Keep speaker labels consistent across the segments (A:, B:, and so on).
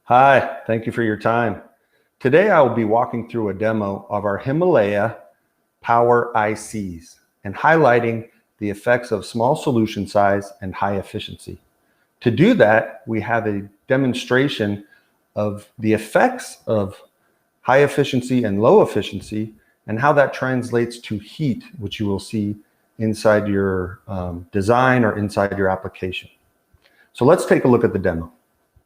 A: Hi, thank you for your time. Today I will be walking through a demo of our Himalaya Power ICs and highlighting the effects of small solution size and high efficiency. To do that, we have a demonstration of the effects of high efficiency and low efficiency and how that translates to heat, which you will see inside your design or inside your application. So let's take a look at the demo.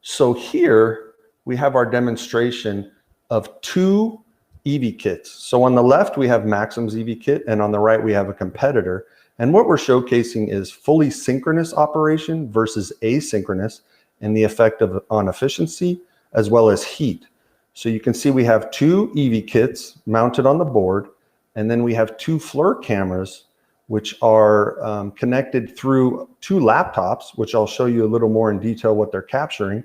A: So here we have our demonstration of two EV kits. So on the left, we have Maxim's EV kit, and on the right, we have a competitor. And what we're showcasing is fully synchronous operation versus asynchronous and the effect on efficiency as well as heat. So you can see we have two EV kits mounted on the board, and then we have two FLIR cameras, which are connected through two laptops, which I'll show you a little more in detail what they're capturing.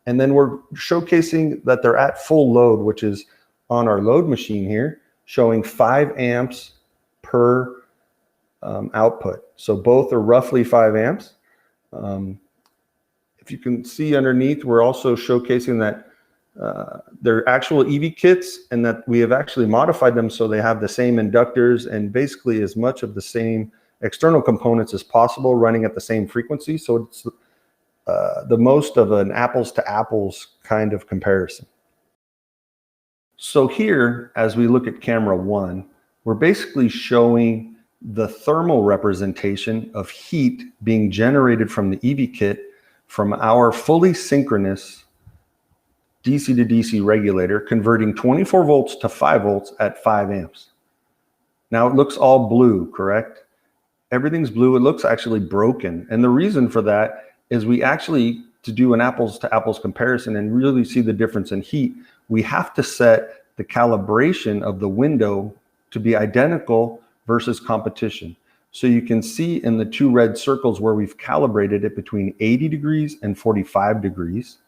A: And then we're showcasing that they're at full load, which is on our load machine here, showing 5 amps per output. So both are roughly 5 amps. If you can see underneath, we're also showcasing that they're actual EV kits and that we have actually modified them so they have the same inductors and basically as much of the same external components as possible running at the same frequency. So it's the most of an apples to apples kind of comparison. So here, as we look at camera 1, we're basically showing the thermal representation of heat being generated from the EV kit from our fully synchronous DC to DC regulator, converting 24 volts to 5 volts at 5 amps. Now it looks all blue, correct? Everything's blue. It looks actually broken. And the reason for that is we actually, to do an apples to apples comparison and really see the difference in heat, we have to set the calibration of the window to be identical versus competition. So you can see in the two red circles where we've calibrated it between 80 degrees and 45 degrees.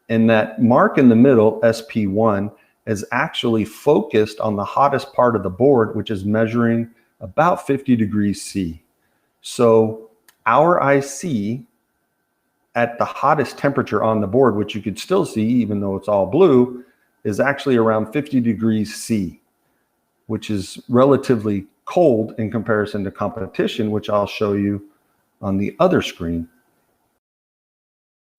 A: And that mark in the middle, SP1, is actually focused on the hottest part of the board, which is measuring about 50 degrees C. So our IC at the hottest temperature on the board, which you could still see even though it's all blue, is actually around 50 degrees C, which is relatively cold in comparison to competition, which I'll show you on the other screen.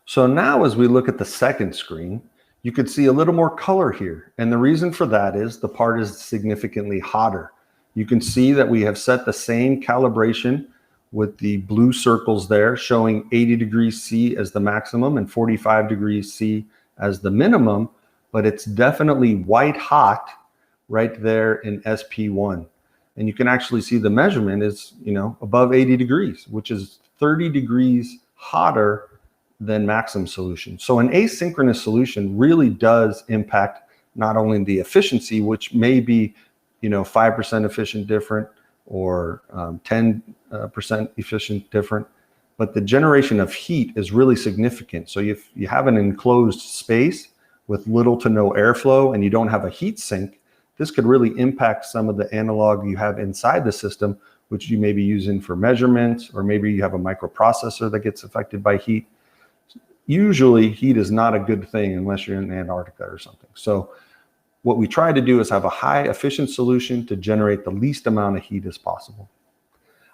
A: So now as we look at the second screen, you could see a little more color here. And the reason for that is the part is significantly hotter. You can see that we have set the same calibration with the blue circles there showing 80 degrees C as the maximum and 45 degrees C as the minimum, but it's definitely white hot right there in SP1. And you can actually see the measurement is, above 80 degrees, which is 30 degrees hotter than Maxim solution. So an asynchronous solution really does impact not only the efficiency, which may be, 5% efficient different or 10% efficient different, but the generation of heat is really significant. So if you have an enclosed space with little to no airflow and you don't have a heat sink, this could really impact some of the analog you have inside the system, which you may be using for measurements, or maybe you have a microprocessor that gets affected by heat. Usually heat is not a good thing unless you're in Antarctica or something. So what we try to do is have a high efficient solution to generate the least amount of heat as possible.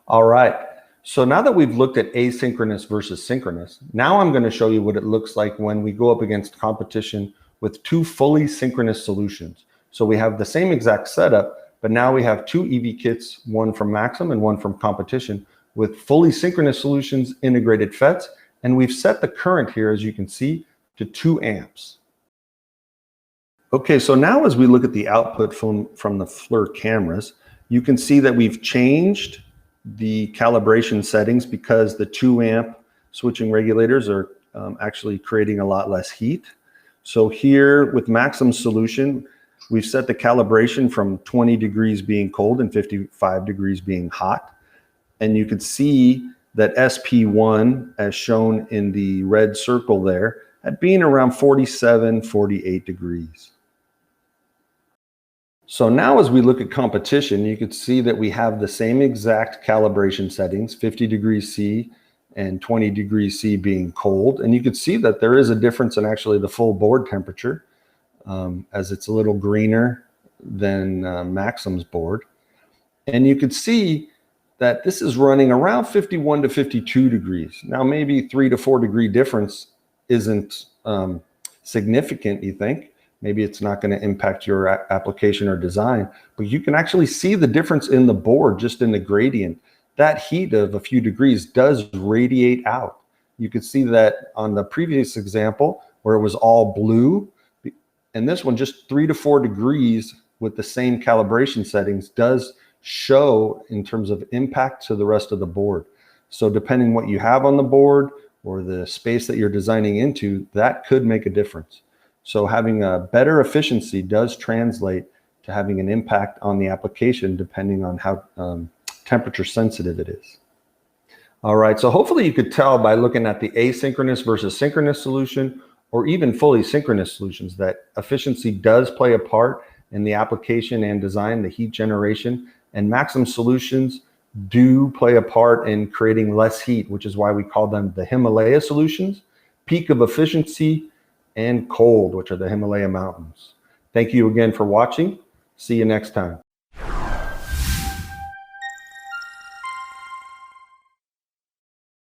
A: All right, so now that we've looked at asynchronous versus synchronous, now I'm going to show you what it looks like when we go up against competition with two fully synchronous solutions. So we have the same exact setup, but now we have two EV kits, one from Maxim and one from competition, with fully synchronous solutions, integrated FETs, and we've set the current here, as you can see, to 2 amps. Okay, so now as we look at the output from the FLIR cameras, you can see that we've changed the calibration settings because the 2 amp switching regulators are actually creating a lot less heat. So here with Maxim's solution, we've set the calibration from 20 degrees being cold and 55 degrees being hot. And you can see that SP1, as shown in the red circle there, at being around 47, 48 degrees. So now as we look at competition, you can see that we have the same exact calibration settings, 50 degrees C, and 20 degrees C being cold. And you can see that there is a difference in actually the full board temperature, as it's a little greener than Maxim's board. And you could see that this is running around 51 to 52 degrees. Now, maybe 3 to 4 degree difference isn't significant, you think. Maybe it's not going to impact your application or design, but you can actually see the difference in the board, just in the gradient. That heat of a few degrees does radiate out. You could see that on the previous example where it was all blue, and this one just 3 to 4 degrees with the same calibration settings does show in terms of impact to the rest of the board. So depending what you have on the board or the space that you're designing into, that could make a difference. So having a better efficiency does translate to having an impact on the application depending on how temperature sensitive it is. All right, so hopefully you could tell by looking at the asynchronous versus synchronous solution, or even fully synchronous solutions, that efficiency does play a part in the application and design, the heat generation, and Maxim solutions do play a part in creating less heat, which is why we call them the Himalaya solutions, peak of efficiency, and cold, which are the Himalaya mountains. Thank you again for watching. See you next time.